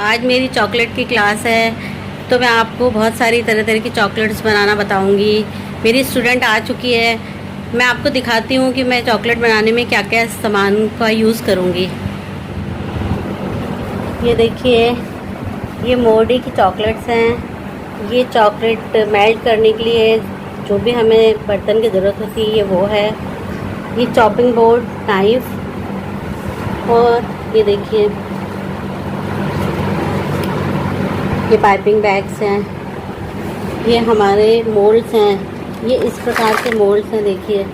आज मेरी चॉकलेट की क्लास है तो मैं आपको बहुत सारी तरह तरह की चॉकलेट्स बनाना बताऊंगी। मेरी स्टूडेंट आ चुकी है। मैं आपको दिखाती हूँ कि मैं चॉकलेट बनाने में क्या क्या सामान का यूज़ करूँगी। ये देखिए, ये मोडी की चॉकलेट्स हैं। ये चॉकलेट मेल्ट करने के लिए जो भी हमें बर्तन की ज़रूरत होती है ये वो है। ये चॉपिंग बोर्ड, नाइफ़, और ये देखिए ये पाइपिंग बैग्स हैं। ये हमारे मोल्ड्स हैं। ये इस प्रकार के मोल्ड्स हैं, देखिए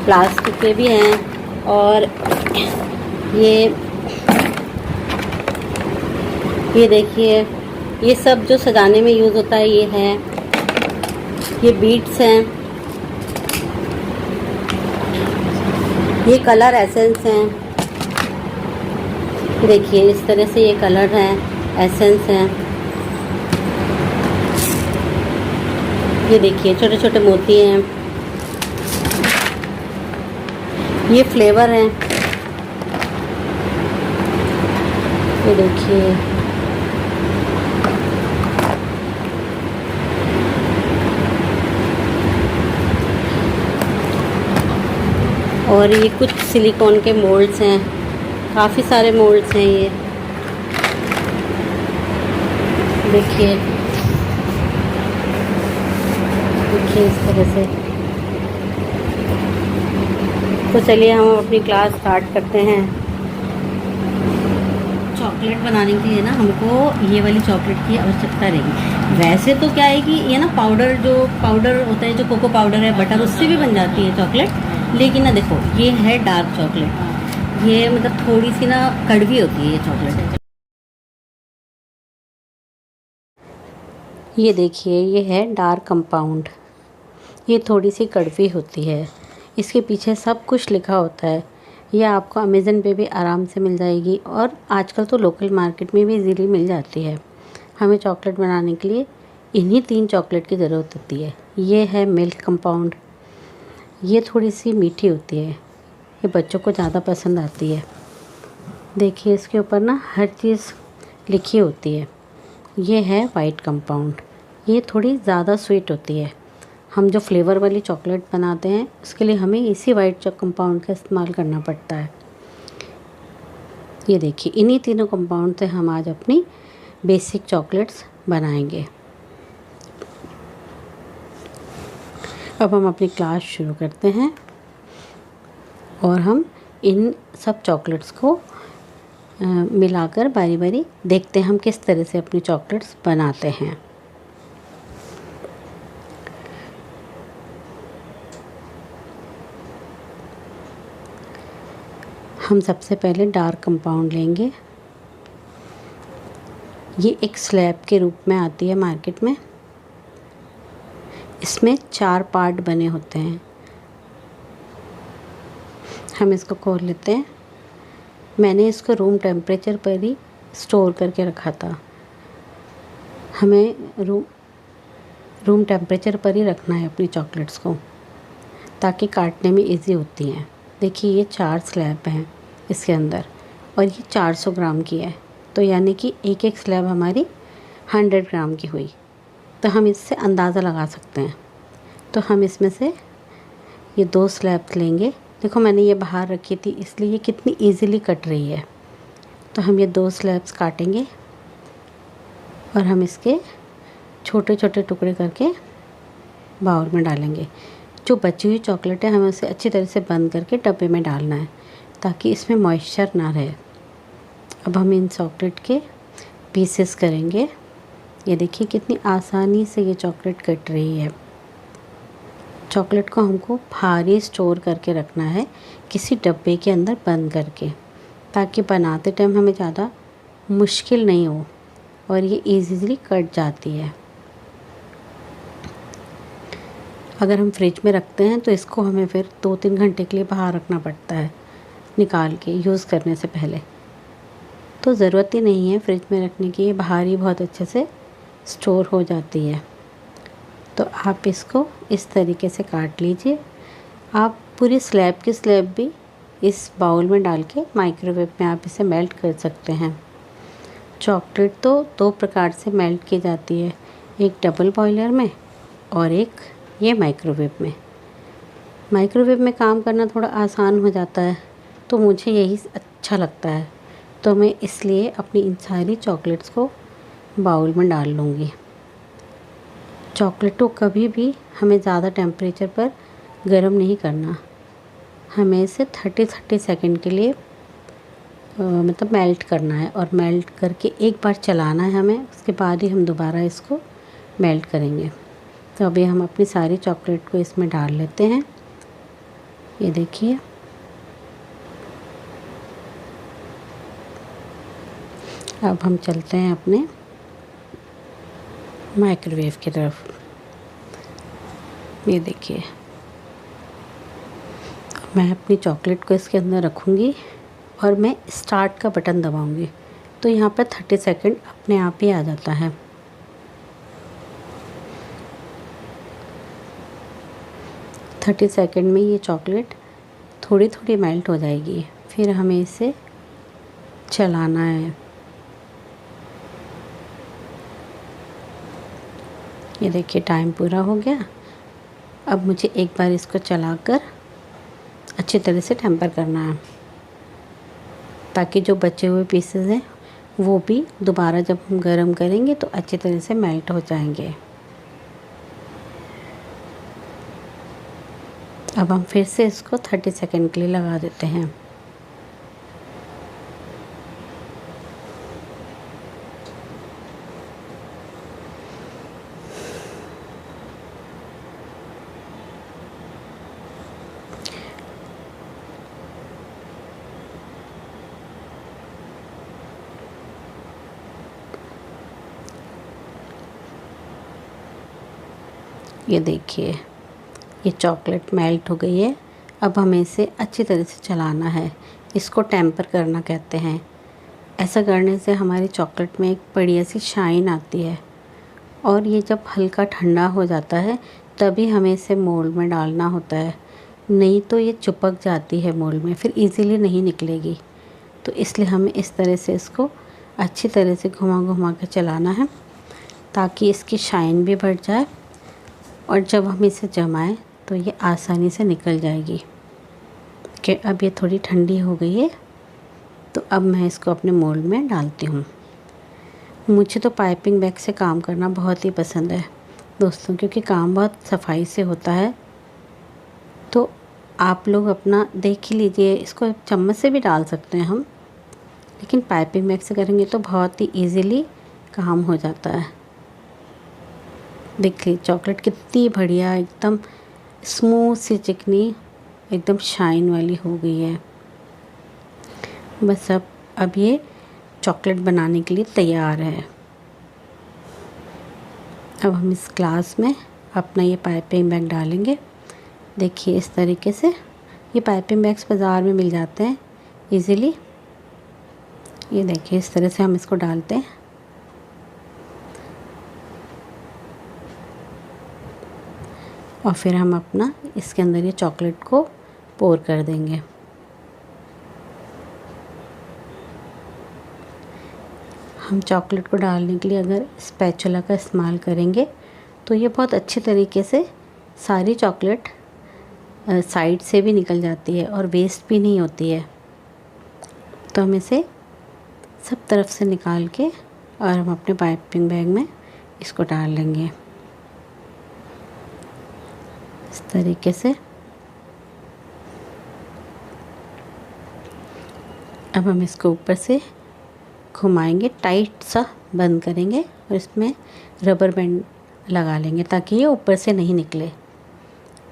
प्लास्टिक के भी हैं। और ये देखिए, ये सब जो सजाने में यूज़ होता है ये है। ये बीड्स हैं। ये कलर एसेंस हैं। देखिए इस तरह से ये कलर हैं, एसेंस हैं। ये देखिए छोटे छोटे मोती हैं। ये फ्लेवर हैं। ये देखिए और ये कुछ सिलिकॉन के मोल्ड्स हैं। काफ़ी सारे मोल्ड्स हैं ये। देखिए इस तरह से। तो चलिए हम अपनी क्लास स्टार्ट करते हैं। चॉकलेट बनाने के लिए ना हमको ये वाली चॉकलेट की आवश्यकता रहेगी। वैसे तो क्या है कि ये ना जो पाउडर होता है, जो कोको पाउडर है, बटर, उससे भी बन जाती है चॉकलेट। लेकिन ना देखो, ये है डार्क चॉकलेट। ये मतलब थोड़ी सी ना कड़वी होती है ये चॉकलेट। ये देखिए, ये है डार्क कंपाउंड। ये थोड़ी सी कड़वी होती है। इसके पीछे सब कुछ लिखा होता है। ये आपको अमेज़न पे भी आराम से मिल जाएगी और आजकल तो लोकल मार्केट में भी इजीली मिल जाती है। हमें चॉकलेट बनाने के लिए इन्हीं 3 चॉकलेट की ज़रूरत होती है। ये है मिल्क कंपाउंड। ये थोड़ी सी मीठी होती है। ये बच्चों को ज़्यादा पसंद आती है। देखिए इसके ऊपर ना हर चीज़ लिखी होती है। ये है वाइट कंपाउंड। ये थोड़ी ज़्यादा स्वीट होती है। हम जो फ्लेवर वाली चॉकलेट बनाते हैं उसके लिए हमें इसी वाइट कंपाउंड का इस्तेमाल करना पड़ता है। ये देखिए, इन्हीं तीनों कंपाउंड से हम आज अपनी बेसिक चॉकलेट्स बनाएंगे। अब हम अपनी क्लास शुरू करते हैं और हम इन सब चॉकलेट्स को मिलाकर बारी बारी देखते हैं हम किस तरह से अपनी चॉकलेट्स बनाते हैं। हम सबसे पहले डार्क कंपाउंड लेंगे। ये एक स्लैब के रूप में आती है मार्केट में। इसमें 4 पार्ट बने होते हैं। हम इसको खोल लेते हैं। मैंने इसको रूम टेम्परेचर पर ही स्टोर करके रखा था। हमें रूम टेम्परेचर पर ही रखना है अपनी चॉकलेट्स को, ताकि काटने में इजी होती हैं। देखिए ये 4 स्लैब हैं इसके अंदर और ये 400 ग्राम की है। तो यानी कि एक एक स्लैब हमारी 100 ग्राम की हुई। तो हम इससे अंदाज़ा लगा सकते हैं। तो हम इसमें से ये 2 स्लैब्स लेंगे। देखो मैंने ये बाहर रखी थी इसलिए ये कितनी इजीली कट रही है। तो हम ये 2 स्लैब्स काटेंगे और हम इसके छोटे छोटे टुकड़े करके बाउल में डालेंगे। जो बची हुई चॉकलेट है हमें उसे अच्छी तरह से बंद करके डब्बे में डालना है ताकि इसमें मॉइस्चर ना रहे। अब हम इन चॉकलेट के पीसेस करेंगे। ये देखिए कितनी आसानी से ये चॉकलेट कट रही है। चॉकलेट को हमको भारी स्टोर करके रखना है किसी डब्बे के अंदर बंद करके, ताकि बनाते टाइम हमें ज़्यादा मुश्किल नहीं हो और ये इजीली कट जाती है। अगर हम फ्रिज में रखते हैं तो इसको हमें फिर 2-3 घंटे के लिए बाहर रखना पड़ता है निकाल के, यूज़ करने से पहले। तो ज़रूरत ही नहीं है फ्रिज में रखने की, ये बाहर ही बहुत अच्छे से स्टोर हो जाती है। तो आप इसको इस तरीके से काट लीजिए। आप पूरी स्लैब की स्लैब भी इस बाउल में डाल के माइक्रोवेव में आप इसे मेल्ट कर सकते हैं। चॉकलेट तो दो प्रकार से मेल्ट की जाती है, एक डबल बॉयलर में और एक ये माइक्रोवेव में। माइक्रोवेव में काम करना थोड़ा आसान हो जाता है, तो मुझे यही अच्छा लगता है, तो मैं इसलिए अपनी इन सारी चॉकलेट्स को बाउल में डाल लूँगी। चॉकलेट को कभी भी हमें ज़्यादा टेम्परेचर पर गर्म नहीं करना, हमें इसे 30 सेकंड के लिए मतलब मेल्ट करना है, और मेल्ट करके एक बार चलाना है हमें, उसके बाद ही हम दोबारा इसको मेल्ट करेंगे। तो अभी हम अपनी सारी चॉकलेट को इसमें डाल लेते हैं। ये देखिए, अब हम चलते हैं अपने माइक्रोवेव की तरफ। ये देखिए, मैं अपनी चॉकलेट को इसके अंदर रखूँगी और मैं स्टार्ट का बटन दबाऊँगी, तो यहाँ पर 30 सेकंड अपने आप ही आ जाता है। थर्टी सेकंड में ये चॉकलेट थोड़ी थोड़ी मेल्ट हो जाएगी, फिर हमें इसे चलाना है। ये देखिए, टाइम पूरा हो गया। अब मुझे एक बार इसको चलाकर अच्छी तरह से टेम्पर करना है, ताकि जो बचे हुए पीसेस हैं वो भी दोबारा जब हम गरम करेंगे तो अच्छी तरह से मेल्ट हो जाएंगे। अब हम फिर से इसको 30 सेकंड के लिए लगा देते हैं। ये देखिए, ये चॉकलेट मेल्ट हो गई है। अब हमें इसे अच्छी तरह से चलाना है, इसको टेम्पर करना कहते हैं। ऐसा करने से हमारी चॉकलेट में एक बढ़िया सी शाइन आती है, और ये जब हल्का ठंडा हो जाता है तभी हमें इसे मोल्ड में डालना होता है, नहीं तो ये चिपक जाती है मोल्ड में, फिर इजीली नहीं निकलेगी। तो इसलिए हमें इस तरह से इसको अच्छी तरह से घुमा घुमा कर चलाना है, ताकि इसकी शाइन भी बढ़ जाए, और जब हम इसे जमाएं तो ये आसानी से निकल जाएगी। कि अब ये थोड़ी ठंडी हो गई है, तो अब मैं इसको अपने मोल्ड में डालती हूँ। मुझे तो पाइपिंग बैग से काम करना बहुत ही पसंद है दोस्तों, क्योंकि काम बहुत सफाई से होता है। तो आप लोग अपना देख ही लीजिए, इसको चम्मच से भी डाल सकते हैं हम, लेकिन पाइपिंग बैग से करेंगे तो बहुत ही ईज़िली काम हो जाता है। देखिए, चॉकलेट कितनी बढ़िया, एकदम स्मूथ सी चिकनी, एकदम शाइन वाली हो गई है। बस अब ये चॉकलेट बनाने के लिए तैयार है। अब हम इस ग्लास में अपना ये पाइपिंग बैग डालेंगे। देखिए, इस तरीके से ये पाइपिंग बैग्स बाज़ार में मिल जाते हैं इजीली। ये देखिए, इस तरह से हम इसको डालते हैं। और फिर हम अपना इसके अंदर ये चॉकलेट को पोर कर देंगे। हम चॉकलेट को डालने के लिए अगर स्पैचुला का इस्तेमाल करेंगे तो ये बहुत अच्छे तरीके से सारी चॉकलेट साइड से भी निकल जाती है और वेस्ट भी नहीं होती है। तो हम इसे सब तरफ से निकाल के और हम अपने पाइपिंग बैग में इसको डाल लेंगे इस तरीके से। अब हम इसको ऊपर से घुमाएंगे, टाइट सा बंद करेंगे और इसमें रबर बैंड लगा लेंगे ताकि ये ऊपर से नहीं निकले।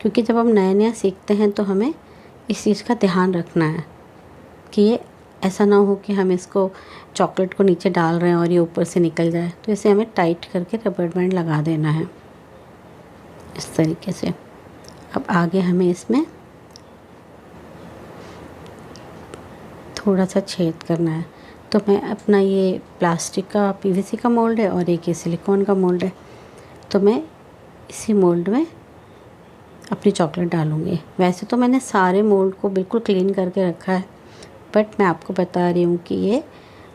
क्योंकि जब हम नया नया सीखते हैं तो हमें इस चीज़ का ध्यान रखना है कि ये ऐसा ना हो कि हम इसको चॉकलेट को नीचे डाल रहे हैं और ये ऊपर से निकल जाए। तो इसे हमें टाइट करके रबर बैंड लगा देना है इस तरीके से। अब आगे हमें इसमें थोड़ा सा छेद करना है। तो मैं अपना ये प्लास्टिक का पीवीसी का मोल्ड है और एक ये सिलिकॉन का मोल्ड है, तो मैं इसी मोल्ड में अपनी चॉकलेट डालूँगी। वैसे तो मैंने सारे मोल्ड को बिल्कुल क्लीन करके रखा है, बट मैं आपको बता रही हूँ कि ये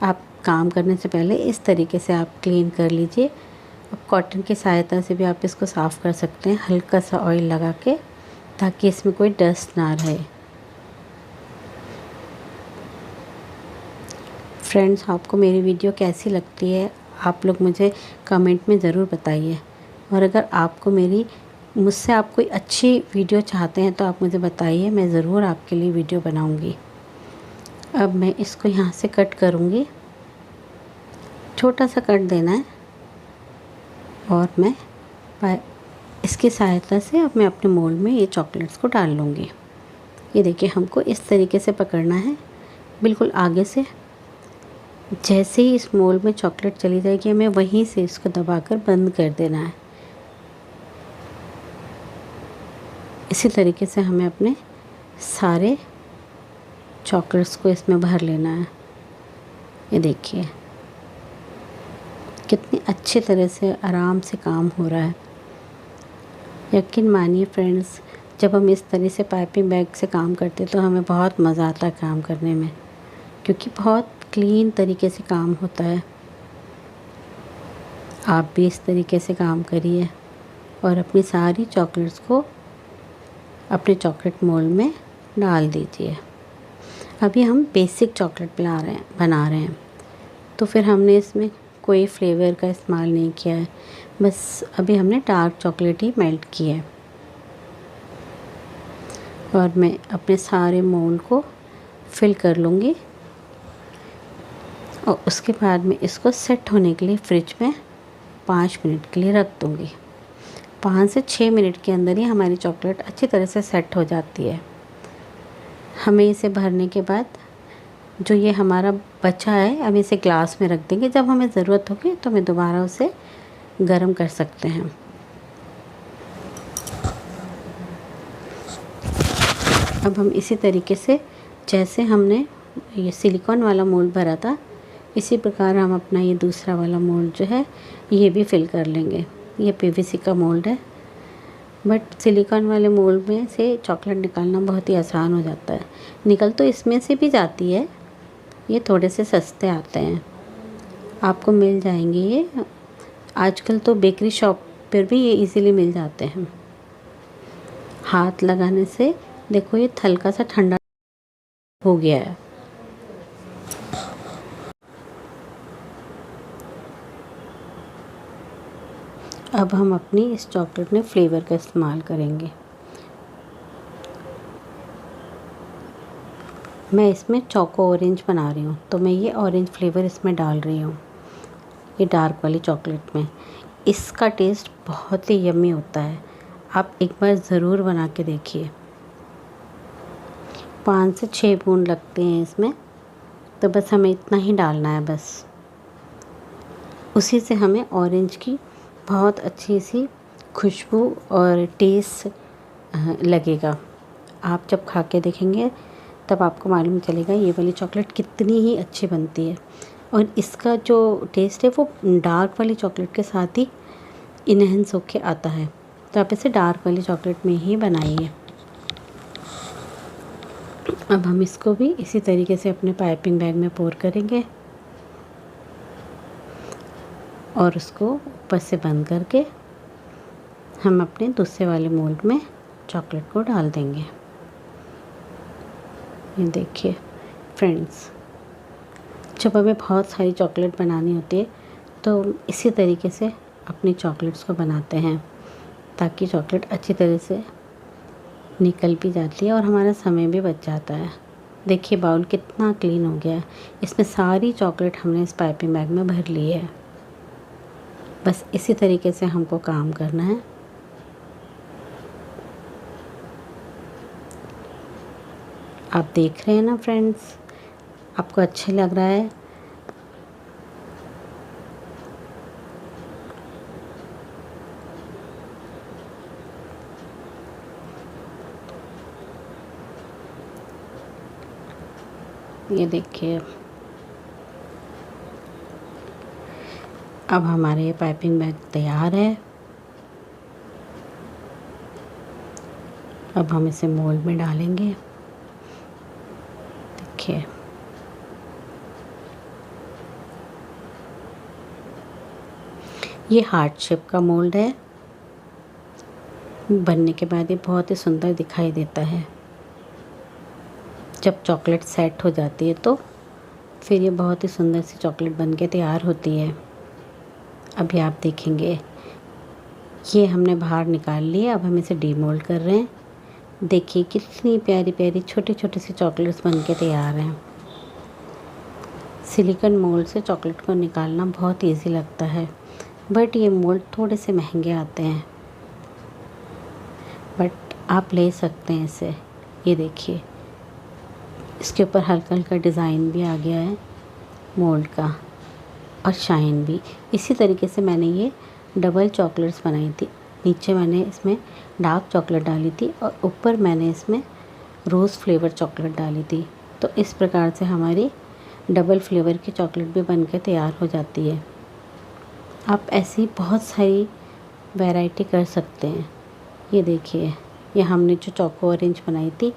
आप काम करने से पहले इस तरीके से आप क्लीन कर लीजिए। अब कॉटन की सहायता से भी आप इसको साफ़ कर सकते हैं, हल्का सा ऑयल लगा के, ताकि इसमें कोई डस्ट ना रहे। फ्रेंड्स, आपको मेरी वीडियो कैसी लगती है आप लोग मुझे कमेंट में ज़रूर बताइए। और अगर आपको मुझसे आप कोई अच्छी वीडियो चाहते हैं तो आप मुझे बताइए, मैं ज़रूर आपके लिए वीडियो बनाऊंगी। अब मैं इसको यहाँ से कट करूँगी, छोटा सा कट देना है। और मैं इसकी सहायता से अब मैं अपने मोल्ड में ये चॉकलेट्स को डाल लूँगी। ये देखिए, हमको इस तरीके से पकड़ना है, बिल्कुल आगे से। जैसे ही इस मोल्ड में चॉकलेट चली जाएगी, हमें वहीं से इसको दबाकर बंद कर देना है। इसी तरीके से हमें अपने सारे चॉकलेट्स को इसमें भर लेना है। ये देखिए कितनी अच्छी तरह से आराम से काम हो रहा है। यकीन मानिए फ्रेंड्स, जब हम इस तरह से पाइपिंग बैग से काम करते तो हमें बहुत मज़ा आता है काम करने में, क्योंकि बहुत क्लीन तरीके से काम होता है। आप भी इस तरीके से काम करिए और अपनी सारी चॉकलेट्स को अपने चॉकलेट मोल्ड में डाल दीजिए। अभी हम बेसिक चॉकलेट बना रहे हैं, तो फिर हमने इसमें कोई फ्लेवर का इस्तेमाल नहीं किया है, बस अभी हमने डार्क चॉकलेट ही मेल्ट की है। और मैं अपने सारे मोल्ड को फिल कर लूँगी और उसके बाद में इसको सेट होने के लिए फ्रिज में 5 मिनट के लिए रख दूँगी। 5 से 6 मिनट के अंदर ही हमारी चॉकलेट अच्छी तरह से सेट हो जाती है। हमें इसे भरने के बाद जो ये हमारा बचा है, अब इसे ग्लास में रख देंगे। जब हमें ज़रूरत होगी तो हमें दोबारा उसे गर्म कर सकते हैं। अब हम इसी तरीके से, जैसे हमने ये सिलिकॉन वाला मोल्ड भरा था, इसी प्रकार हम अपना ये दूसरा वाला मोल्ड जो है ये भी फिल कर लेंगे। ये पीवीसी का मोल्ड है, बट सिलिकॉन वाले मोल्ड में से चॉकलेट निकालना बहुत ही आसान हो जाता है। निकल तो इसमें से भी जाती है, ये थोड़े से सस्ते आते हैं, आपको मिल जाएंगे ये। आजकल तो बेकरी शॉप पर भी ये इजीली मिल जाते हैं। हाथ लगाने से देखो ये हल्का सा ठंडा हो गया है। अब हम अपनी इस चॉकलेट में फ्लेवर का इस्तेमाल करेंगे। मैं इसमें चोको ऑरेंज बना रही हूँ, तो मैं ये ऑरेंज फ्लेवर इसमें डाल रही हूँ, ये डार्क वाली चॉकलेट में। इसका टेस्ट बहुत ही यम्मी होता है, आप एक बार ज़रूर बना के देखिए। 5 से 6 बूंद लगते हैं इसमें, तो बस हमें इतना ही डालना है बस। उसी से हमें ऑरेंज की बहुत अच्छी सी खुशबू और टेस्ट लगेगा। आप जब खा के देखेंगे तब आपको मालूम चलेगा ये वाली चॉकलेट कितनी ही अच्छी बनती है। और इसका जो टेस्ट है वो डार्क वाली चॉकलेट के साथ ही इन्हेंस होके आता है, तो आप इसे डार्क वाली चॉकलेट में ही बनाइए। अब हम इसको भी इसी तरीके से अपने पाइपिंग बैग में पोर करेंगे और उसको ऊपर से बंद करके हम अपने दूसरे वाले मोल्ड में चॉकलेट को डाल देंगे। ये देखिए फ्रेंड्स, जब हमें बहुत सारी चॉकलेट बनानी होती है तो इसी तरीके से अपनी चॉकलेट्स को बनाते हैं, ताकि चॉकलेट अच्छी तरह से निकल भी जाती है और हमारा समय भी बच जाता है। देखिए बाउल कितना क्लीन हो गया है, इसमें सारी चॉकलेट हमने इस पाइपिंग बैग में भर ली है। बस इसी तरीके से हमको काम करना है। आप देख रहे हैं ना फ्रेंड्स, आपको अच्छा लग रहा है? ये देखिए, अब हमारे ये पाइपिंग बैग तैयार है। अब हम इसे मोल्ड में डालेंगे। देखिए ये हार्ट शेप का मोल्ड है। बनने के बाद ये बहुत ही सुंदर दिखाई देता है। जब चॉकलेट सेट हो जाती है तो फिर ये बहुत ही सुंदर सी चॉकलेट बन के तैयार होती है। अभी आप देखेंगे, ये हमने बाहर निकाल लिया। अब हम इसे डीमोल्ड कर रहे हैं। देखिए कितनी प्यारी प्यारी छोटी छोटी सी चॉकलेट्स बन के तैयार हैं। सिलिकॉन मोल्ड से चॉकलेट को निकालना बहुत इजी लगता है, बट ये मोल्ड थोड़े से महंगे आते हैं, बट आप ले सकते हैं इसे। ये देखिए, इसके ऊपर हल्का हल्का डिज़ाइन भी आ गया है मोल्ड का, और शाइन भी। इसी तरीके से मैंने ये डबल चॉकलेट्स बनाई थी। नीचे मैंने इसमें डार्क चॉकलेट डाली थी और ऊपर मैंने इसमें रोज़ फ्लेवर चॉकलेट डाली थी। तो इस प्रकार से हमारी डबल फ्लेवर की चॉकलेट भी बनकर तैयार हो जाती है। आप ऐसी बहुत सारी वैरायटी कर सकते हैं। ये देखिए, ये हमने जो चोको ऑरेंज बनाई थी,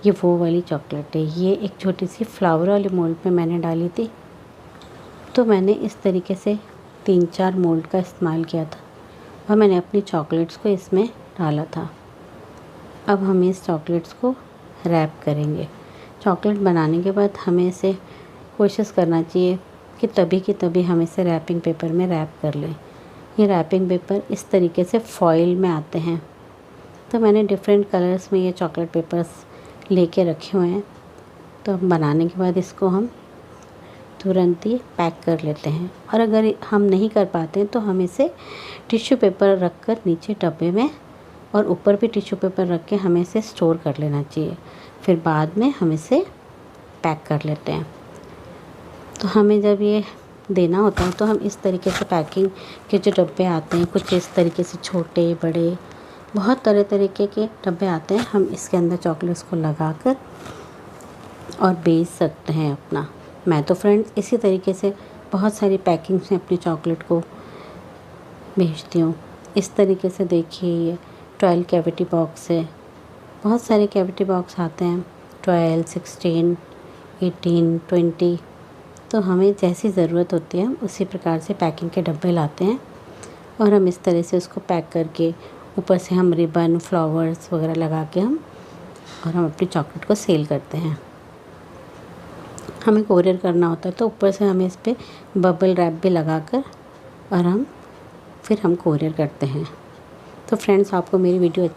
ये वो वाली चॉकलेट है। ये एक छोटी सी फ्लावर वाले मोल्ड में मैंने डाली थी। तो मैंने इस तरीके से 3-4 मोल्ड का इस्तेमाल किया था और मैंने अपनी चॉकलेट्स को इसमें डाला था। अब हम इस चॉकलेट्स को रैप करेंगे। चॉकलेट बनाने के बाद हमें इसे कोशिश करना चाहिए कि तभी हम इसे रैपिंग पेपर में रैप कर लें। ये रैपिंग पेपर इस तरीके से फॉइल में आते हैं। तो मैंने डिफरेंट कलर्स में ये चॉकलेट पेपर्स लेके रखे हुए हैं। तो बनाने के बाद इसको हम तुरंत ही पैक कर लेते हैं, और अगर हम नहीं कर पाते हैं तो हम इसे टिश्यू पेपर रख कर नीचे डब्बे में और ऊपर भी टिश्यू पेपर रख के हमें इसे स्टोर कर लेना चाहिए। फिर बाद में हम इसे पैक कर लेते हैं। तो हमें जब ये देना होता है तो हम इस तरीके से पैकिंग के जो डब्बे आते हैं, कुछ इस तरीके से छोटे बड़े बहुत तरह तरीके के डब्बे आते हैं, हम इसके अंदर चॉकलेट्स को लगाकर और बेच सकते हैं अपना। मैं तो फ्रेंड्स इसी तरीके से बहुत सारी पैकिंग्स में अपनी चॉकलेट को बेचती हूँ। इस तरीके से देखिए, ये 12 कैविटी बॉक्स है। बहुत सारे कैविटी बॉक्स आते हैं, 12, 16, 18, 20। तो हमें जैसी ज़रूरत होती है हम उसी प्रकार से पैकिंग के डब्बे लाते हैं और हम इस तरह से उसको पैक करके ऊपर से हम रिबन फ्लावर्स वगैरह लगा के हम अपनी चॉकलेट को सेल करते हैं। हमें कोरियर करना होता है तो ऊपर से हमें इस पर बबल रैप भी लगाकर और हम कोरियर करते हैं। तो फ्रेंड्स, आपको मेरी वीडियो अच्छी